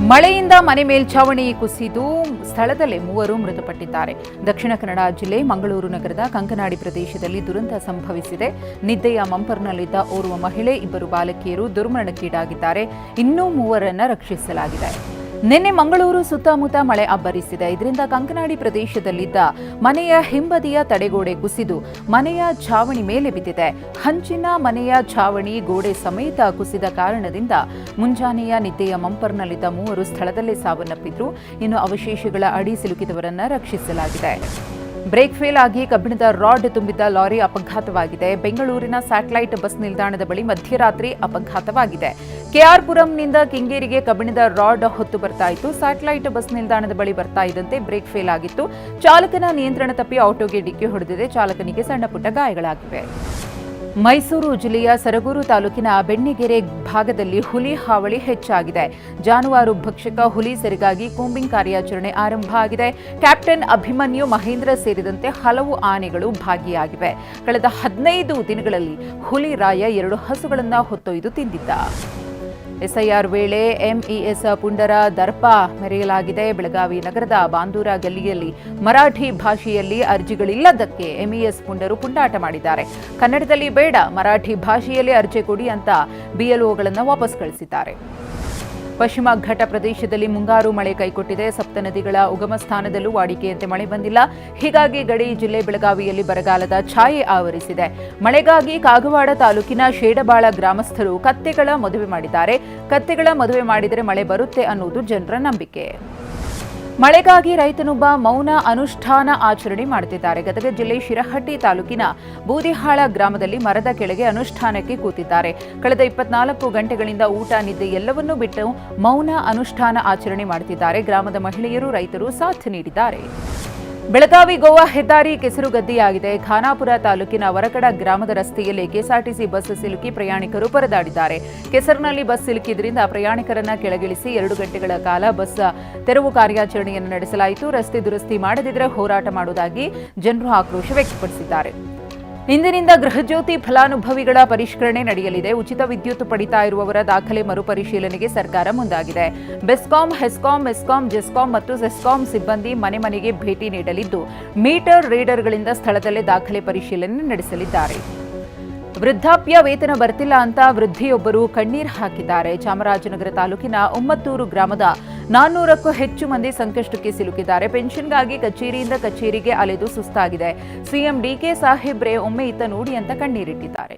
ಮಳೆಯಿಂದ ಮನೆ ಮೇಲ್ಛಾವಣಿ ಕುಸಿದು ಸ್ಥಳದಲ್ಲೇ 3 ಮೃತಪಟ್ಟಿದ್ದಾರೆ. ದಕ್ಷಿಣ ಕನ್ನಡ ಜಿಲ್ಲೆ ಮಂಗಳೂರು ನಗರದ ಕಂಕನಾಡಿ ಪ್ರದೇಶದಲ್ಲಿ ದುರಂತ ಸಂಭವಿಸಿದೆ. ನಿದ್ದೆಯ ಮಂಪರ್ನಲ್ಲಿದ್ದ ಓರ್ವ ಮಹಿಳೆ, 2 ಬಾಲಕಿಯರು ದುರ್ಮರಣಕ್ಕೀಡಾಗಿದ್ದಾರೆ. ಇನ್ನೂ 3ರನ್ನು ರಕ್ಷಿಸಲಾಗಿದೆ. ನಿನ್ನೆ ಮಂಗಳೂರು ಸುತ್ತಮುತ್ತ ಮಳೆ ಅಬ್ಬರಿಸಿದೆ. ಇದರಿಂದ ಕಂಕನಾಡಿ ಪ್ರದೇಶದಲ್ಲಿದ್ದ ಮನೆಯ ಹಿಂಬದಿಯ ತಡೆಗೋಡೆ ಕುಸಿದು ಮನೆಯ ಛಾವಣಿ ಮೇಲೆ ಬಿದ್ದಿದೆ. ಹಂಚಿನ ಮನೆಯ ಛಾವಣಿ ಗೋಡೆ ಸಮೇತ ಕುಸಿದ ಕಾರಣದಿಂದ ಮುಂಜಾನೆಯ ನಿದ್ದೆಯ ಮಂಪರ್ನಲ್ಲಿದ್ದ 3 ಸ್ಥಳದಲ್ಲೇ ಸಾವನ್ನಪ್ಪಿದ್ರು. ಇನ್ನು ಅವಶೇಷಗಳ ಅಡಿ ಸಿಲುಕಿದವರನ್ನು ರಕ್ಷಿಸಲಾಗಿದೆ. ಬ್ರೇಕ್ ಫೇಲ್ ಆಗಿ ಕಬ್ಬಿಣದ ರಾಡ್ ತುಂಬಿದ್ದ ಲಾರಿ ಅಪಘಾತವಾಗಿದೆ. ಬೆಂಗಳೂರಿನ ಸ್ಯಾಟಲೈಟ್ ಬಸ್ ನಿಲ್ದಾಣದ ಬಳಿ ಮಧ್ಯರಾತ್ರಿ ಅಪಘಾತವಾಗಿದೆ. ಕೆಆರ್ಪುರಂನಿಂದ ಕೆಂಗೇರಿಗೆ ಕಬ್ಬಿಣದ ರಾಡ್ ಹೊತ್ತು ಬರ್ತಾ ಇತ್ತು. ಸ್ಯಾಟಲೈಟ್ ಬಸ್ ನಿಲ್ದಾಣದ ಬಳಿ ಬರ್ತಾ ಇದ್ದಂತೆ ಬ್ರೇಕ್ ಫೇಲ್ ಆಗಿತ್ತು. ಚಾಲಕನ ನಿಯಂತ್ರಣ ತಪ್ಪಿ ಆಟೋಗೆ ಡಿಕ್ಕಿ ಹೊಡೆದಿದೆ. ಚಾಲಕನಿಗೆ ಸಣ್ಣಪುಟ್ಟ ಗಾಯಗಳಾಗಿವೆ. ಮೈಸೂರು ಜಿಲ್ಲೆಯ ಸರಗೂರು ತಾಲೂಕಿನ ಬೆಣ್ಣಿಗೆರೆ ಭಾಗದಲ್ಲಿ ಹುಲಿ ಹಾವಳಿ ಹೆಚ್ಚಾಗಿದೆ. ಜಾನುವಾರು ಭಕ್ಷಕ ಹುಲಿ ಸೆರೆಗಾಗಿ ಕೂಂಬಿಂಗ್ ಕಾರ್ಯಾಚರಣೆ ಆರಂಭ ಆಗಿದೆ. ಕ್ಯಾಪ್ಟನ್ ಅಭಿಮನ್ಯು, ಮಹೇಂದ್ರ ಸೇರಿದಂತೆ ಹಲವು ಆನೆಗಳು ಭಾಗಿಯಾಗಿವೆ. ಕಳೆದ 15 ದಿನಗಳಲ್ಲಿ ಹುಲಿ ರಾಯ 2 ಹಸುಗಳನ್ನು ಹೊತ್ತೊಯ್ದು ತಿಂದಿದ್ದ. ಎಸ್ಐಆರ್ ವೇಳೆ ಎಂಇಎಸ್ ಪುಂಡರ ದರ್ಪ ಮೆರೆಯಲಾಗಿದೆ. ಬೆಳಗಾವಿ ನಗರದ ಬಾಂದೂರ ಗಲ್ಲಿಯಲ್ಲಿ ಮರಾಠಿ ಭಾಷೆಯಲ್ಲಿ ಅರ್ಜಿಗಳಿಲ್ಲದಕ್ಕೆ ಎಂಇಎಸ್ ಪುಂಡರು ಪುಂಡಾಟ ಮಾಡಿದ್ದಾರೆ. ಕನ್ನಡದಲ್ಲಿ ಬೇಡ, ಮರಾಠಿ ಭಾಷೆಯಲ್ಲಿ ಅರ್ಜಿ ಕೊಡಿ ಅಂತ ಬಿಎಲ್ಒಗಳನ್ನು ವಾಪಸ್ ಕಳಿಸಿದ್ದಾರೆ. ಪಶ್ಚಿಮ ಘಟ್ಟ ಪ್ರದೇಶದಲ್ಲಿ ಮುಂಗಾರು ಮಳೆ ಕೈಕೊಟ್ಟಿದೆ. ಸಪ್ತ ನದಿಗಳ ಉಗಮ ಸ್ಥಾನದಲ್ಲೂ ವಾಡಿಕೆಯಂತೆ ಮಳೆ ಬಂದಿಲ್ಲ. ಹೀಗಾಗಿ ಗಡಿ ಜಿಲ್ಲೆ ಬೆಳಗಾವಿಯಲ್ಲಿ ಬರಗಾಲದ ಛಾಯೆ ಆವರಿಸಿದೆ. ಮಳೆಗಾಗಿ ಕಾಗವಾಡ ತಾಲೂಕಿನ ಶೇಡಬಾಳ ಗ್ರಾಮಸ್ಥರು ಕತ್ತೆಗಳ ಮದುವೆ ಮಾಡಿದ್ದಾರೆ. ಕತ್ತೆಗಳ ಮದುವೆ ಮಾಡಿದರೆ ಮಳೆ ಬರುತ್ತೆ ಅನ್ನೋದು ಜನರ ನಂಬಿಕೆ. ಮಳೆಗಾಗಿ ರೈತನೊಬ್ಬ ಮೌನ ಅನುಷ್ಠಾನ ಆಚರಣೆ ಮಾಡುತ್ತಿದ್ದಾರೆ. ಗದಗ ಜಿಲ್ಲೆ ಶಿರಹಟ್ಟಿ ತಾಲೂಕಿನ ಬೂದಿಹಾಳ ಗ್ರಾಮದಲ್ಲಿ ಮರದ ಕೆಳಗೆ ಅನುಷ್ಠಾನಕ್ಕೆ ಕೂತಿದ್ದಾರೆ. ಕಳೆದ 24 ಗಂಟೆಗಳಿಂದ ಊಟ, ನಿದ್ದೆ ಎಲ್ಲವನ್ನೂ ಬಿಟ್ಟು ಮೌನ ಅನುಷ್ಠಾನ ಆಚರಣೆ ಮಾಡುತ್ತಿದ್ದಾರೆ. ಗ್ರಾಮದ ಮಹಿಳೆಯರು, ರೈತರು ಸಾಥ್ ನೀಡಿದ್ದಾರೆ. ಬೆಳಗಾವಿ ಗೋವಾ ಹೆದ್ದಾರಿ ಕೆಸರುಗದ್ದಿಯಾಗಿದೆ. ಖಾನಾಪುರ ತಾಲೂಕಿನ ವರಕಡ ಗ್ರಾಮದ ರಸ್ತೆಯಲ್ಲಿ ಕೆಎಸ್ಆರ್ಟಿಸಿ ಬಸ್ ಸಿಲುಕಿ ಪ್ರಯಾಣಿಕರು ಪರದಾಡಿದ್ದಾರೆ. ಕೆಸರಿನಲ್ಲಿ ಬಸ್ ಸಿಲುಕಿದ್ರಿಂದ ಪ್ರಯಾಣಿಕರನ್ನ ಕೆಳಗಿಳಿಸಿ 2 ಗಂಟೆಗಳ ಕಾಲ ಬಸ್ ತೆರವು ಕಾರ್ಯಾಚರಣೆಯನ್ನು ನಡೆಸಲಾಯಿತು. ರಸ್ತೆ ದುರಸ್ತಿ ಮಾಡದಿದ್ದರೆ ಹೋರಾಟ ಮಾಡುವುದಾಗಿ ಜನರು ಆಕ್ರೋಶ ವ್ಯಕ್ತಪಡಿಸಿದ್ದಾರೆ. ಇಂದಿನಿಂದ ಗೃಹಜ್ಯೋತಿ ಫಲಾನುಭವಿಗಳ ಪರಿಷ್ಕರಣೆ ನಡೆಯಲಿದೆ. ಉಚಿತ ವಿದ್ಯುತ್ ಪಡಿತಾ ಇರುವವರ ದಾಖಲೆ ಮರುಪರಿಶೀಲನೆಗೆ ಸರ್ಕಾರ ಮುಂದಾಗಿದೆ. ಬೆಸ್ಕಾಂ, ಹೆಸ್ಕಾಂ, ಮೆಸ್ಕಾಂ, ಜೆಸ್ಕಾಂ ಮತ್ತು ಸೆಸ್ಕಾಂ ಸಿಬ್ಬಂದಿ ಮನೆ ಮನೆಗೆ ಭೇಟಿ ನೀಡಲಿದ್ದು, ಮೀಟರ್ ರೀಡರ್ಗಳಿಂದ ಸ್ಥಳದಲ್ಲೇ ದಾಖಲೆ ಪರಿಶೀಲನೆ ನಡೆಸಲಿದ್ದಾರೆ. ವೃದ್ಧಾಪ್ಯ ವೇತನ ಬರ್ತಿಲ್ಲ ಅಂತ ವೃದ್ಧೆಯೊಬ್ಬರು ಕಣ್ಣೀರು ಹಾಕಿದ್ದಾರೆ. ಚಾಮರಾಜನಗರ ತಾಲೂಕಿನ ಉಮ್ಮತ್ತೂರು ಗ್ರಾಮದ 400ಕ್ಕೂ ಹೆಚ್ಚು ಮಂದಿ ಸಂಕಷ್ಟಕ್ಕೆ ಸಿಲುಕಿದ್ದಾರೆ. ಪೆನ್ಷನ್ಗಾಗಿ ಕಚೇರಿಯಿಂದ ಕಚೇರಿಗೆ ಅಲೆದು ಸುಸ್ತಾಗಿದೆ. ಸಿಎಂ ಡಿಕೆ ಸಾಹೇಬ್ರೆ ಒಮ್ಮೆ ಇತ್ತ ನೋಡಿ ಅಂತ ಕಣ್ಣೀರಿಟ್ಟಿದ್ದಾರೆ.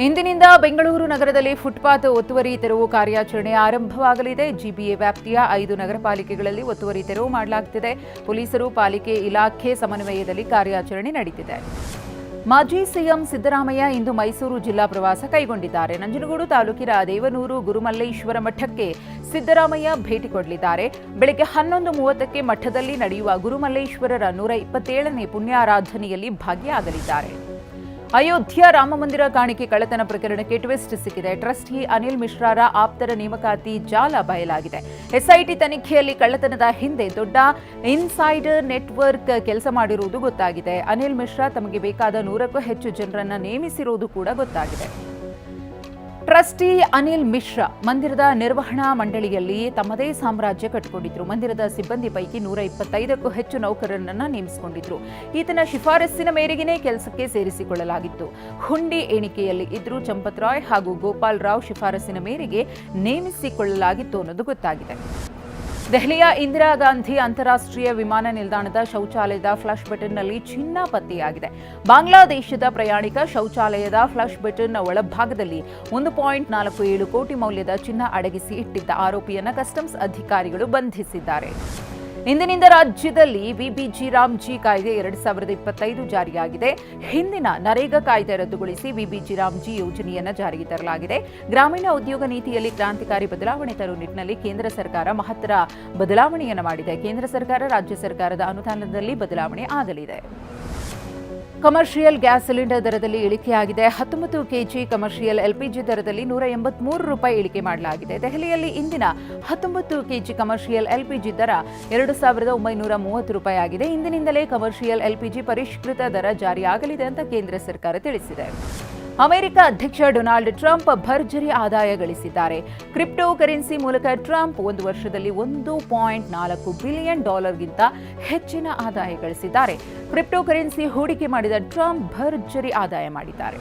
ಇಂದಿನಿಂದ ಬೆಂಗಳೂರು ನಗರದಲ್ಲಿ ಫುಟ್ಪಾತ್ ಒತ್ತುವರಿ ತೆರವು ಕಾರ್ಯಾಚರಣೆ ಆರಂಭವಾಗಲಿದೆ. ಜಿಬಿಎ ವ್ಯಾಪ್ತಿಯ 5 ನಗರ ಪಾಲಿಕೆಗಳಲ್ಲಿ ಒತ್ತುವರಿ ತೆರವು ಮಾಡಲಾಗುತ್ತಿದೆ. ಪೊಲೀಸರು, ಪಾಲಿಕೆ ಇಲಾಖೆ ಸಮನ್ವಯದಲ್ಲಿ ಕಾರ್ಯಾಚರಣೆ ನಡೆದಿದೆ. ಮಾಜಿ ಸಿಎಂ ಸಿದ್ದರಾಮಯ್ಯ ಇಂದು ಮೈಸೂರು ಜಿಲ್ಲಾ ಪ್ರವಾಸ ಕೈಗೊಂಡಿದ್ದಾರೆ. ನಂಜನಗೂಡು ತಾಲೂಕಿನ ದೇವನೂರು ಗುರುಮಲ್ಲೇಶ್ವರ ಮಠಕ್ಕೆ ಸಿದ್ದರಾಮಯ್ಯ ಭೇಟಿ ಕೊಡಲಿದ್ದಾರೆ. ಬೆಳಗ್ಗೆ 11:30ಕ್ಕೆ ಮಠದಲ್ಲಿ ನಡೆಯುವ ಗುರುಮಲ್ಲೇಶ್ವರರ 127ನೇ ಪುಣ್ಯಾರಾಧನೆಯಲ್ಲಿ ಭಾಗಿಯಾಗಲಿದ್ದಾರೆ. ಅಯೋಧ್ಯ ರಾಮಮಂದಿರ ಕಾಣಿಕೆ ಕಳ್ಳತನ ಪ್ರಕರಣಕ್ಕೆ ಟ್ವಿಸ್ಟ್ ಸಿಕ್ಕಿದೆ. ಟ್ರಸ್ಟಿ ಅನಿಲ್ ಮಿಶ್ರಾರ ಆಪ್ತರ ನೇಮಕಾತಿ ಜಾಲ ಬಯಲಾಗಿದೆ. ಎಸ್ಐಟಿ ತನಿಖೆಯಲ್ಲಿ ಕಳ್ಳತನದ ಹಿಂದೆ ದೊಡ್ಡ ಇನ್ಸೈಡರ್ ನೆಟ್ವರ್ಕ್ ಕೆಲಸ ಮಾಡಿರುವುದು ಗೊತ್ತಾಗಿದೆ. ಅನಿಲ್ ಮಿಶ್ರಾ ತಮಗೆ ಬೇಕಾದ 100ಕ್ಕೂ ಹೆಚ್ಚು ಜನರನ್ನು ನೇಮಿಸಿರುವುದು ಕೂಡ ಗೊತ್ತಾಗಿದೆ. ಟ್ರಸ್ಟಿ ಅನಿಲ್ ಮಿಶ್ರಾ ಮಂದಿರದ ನಿರ್ವಹಣಾ ಮಂಡಳಿಯಲ್ಲಿ ತಮ್ಮದೇ ಸಾಮ್ರಾಜ್ಯ ಕಟ್ಟಿಕೊಂಡಿದ್ರು. ಮಂದಿರದ ಸಿಬ್ಬಂದಿ ಪೈಕಿ 125ಕ್ಕೂ ಹೆಚ್ಚು ನೌಕರರನ್ನು ನೇಮಿಸಿಕೊಂಡಿದ್ರು. ಈತನ ಶಿಫಾರಸ್ಸಿನ ಮೇರೆಗೆ ಕೆಲಸಕ್ಕೆ ಸೇರಿಸಿಕೊಳ್ಳಲಾಗಿತ್ತು. ಹುಂಡಿ ಎಣಿಕೆಯಲ್ಲಿ ಇದ್ರು ಚಂಪತ್ ರಾಯ್ ಹಾಗೂ ಗೋಪಾಲ್ ರಾವ್ ಶಿಫಾರಸ್ಸಿನ ಮೇರೆಗೆ ನೇಮಿಸಿಕೊಳ್ಳಲಾಗಿತ್ತು ಅನ್ನೋದು ಗೊತ್ತಾಗಿದೆ. ದೆಹಲಿಯ ಇಂದಿರಾ ಗಾಂಧಿ ಅಂತಾರಾಷ್ಟ್ರೀಯ ವಿಮಾನ ನಿಲ್ದಾಣದ ಶೌಚಾಲಯದ ಫ್ಲಶ್ ಬಟನ್ನಲ್ಲಿ ಚಿನ್ನ ಪತ್ತೆಯಾಗಿದೆ. ಬಾಂಗ್ಲಾದೇಶದ ಪ್ರಯಾಣಿಕ ಶೌಚಾಲಯದ ಫ್ಲಶ್ ಬಟನ್ನ ಒಳಭಾಗದಲ್ಲಿ 1.47 ಕೋಟಿ ಮೌಲ್ಯದ ಚಿನ್ನ ಅಡಗಿಸಿ ಇಟ್ಟಿದ್ದ ಆರೋಪಿಯನ್ನು ಕಸ್ಟಮ್ಸ್ ಅಧಿಕಾರಿಗಳು ಬಂಧಿಸಿದ್ದಾರೆ. ಇಂದಿನಿಂದ ರಾಜ್ಯದಲ್ಲಿ ವಿಬಿಜಿ ರಾಮ್ಜಿ ಕಾಯ್ದೆ 2025 ಜಾರಿಯಾಗಿದೆ. ಹಿಂದಿನ ನರೇಗಾ ಕಾಯ್ದೆ ರದ್ದುಗೊಳಿಸಿ ವಿಬಿಜಿ ರಾಮ್ಜಿ ಯೋಜನೆಯನ್ನು ಜಾರಿಗೆ ತರಲಾಗಿದೆ. ಗ್ರಾಮೀಣ ಉದ್ಯೋಗ ನೀತಿಯಲ್ಲಿ ಕ್ರಾಂತಿಕಾರಿ ಬದಲಾವಣೆ ತರುವ ನಿಟ್ಟಿನಲ್ಲಿ ಕೇಂದ್ರ ಸರ್ಕಾರ ಮಹತ್ತರ ಬದಲಾವಣೆಯನ್ನು ಮಾಡಿದೆ. ಕೇಂದ್ರ ಸರ್ಕಾರ, ರಾಜ್ಯ ಸರ್ಕಾರದ ಅನುದಾನದಲ್ಲಿ ಬದಲಾವಣೆ ಆಗಲಿದೆ. ಕಮರ್ಷಿಯಲ್ ಗ್ಯಾಸ್ ಸಿಲಿಂಡರ್ ದರದಲ್ಲಿ ಇಳಿಕೆಯಾಗಿದೆ. 19 ಕೆಜಿ ಕಮರ್ಷಿಯಲ್ ಎಲ್ಪಿಜಿ ದರದಲ್ಲಿ ₹183 ಇಳಿಕೆ ಮಾಡಲಾಗಿದೆ. ದೆಹಲಿಯಲ್ಲಿ ಇಂದಿನ 19 ಕೆಜಿ ಕಮರ್ಷಿಯಲ್ ಎಲ್ಪಿಜಿ ದರ ₹2,930 ಆಗಿದೆ. ಇಂದಿನಿಂದಲೇ ಕಮರ್ಷಿಯಲ್ ಎಲ್ಪಿಜಿ ಪರಿಷ್ಕೃತ ದರ ಜಾರಿಯಾಗಲಿದೆ ಅಂತ ಕೇಂದ್ರ ಸರ್ಕಾರ ತಿಳಿಸಿದೆ. ಅಮೆರಿಕ ಅಧ್ಯಕ್ಷ ಡೊನಾಲ್ಡ್ ಟ್ರಂಪ್ ಭರ್ಜರಿ ಆದಾಯ ಗಳಿಸಿದ್ದಾರೆ. ಕ್ರಿಪ್ಟೋ ಕರೆನ್ಸಿ ಮೂಲಕ ಟ್ರಂಪ್ ಒಂದು ವರ್ಷದಲ್ಲಿ $1.4 ಬಿಲಿಯನ್ ಗಿಂತ ಹೆಚ್ಚಿನ ಆದಾಯ ಗಳಿಸಿದ್ದಾರೆ. ಕ್ರಿಪ್ಟೋ ಕರೆನ್ಸಿ ಹೂಡಿಕೆ ಮಾಡಿದ ಟ್ರಂಪ್ ಭರ್ಜರಿ ಆದಾಯ ಮಾಡಿದ್ದಾರೆ.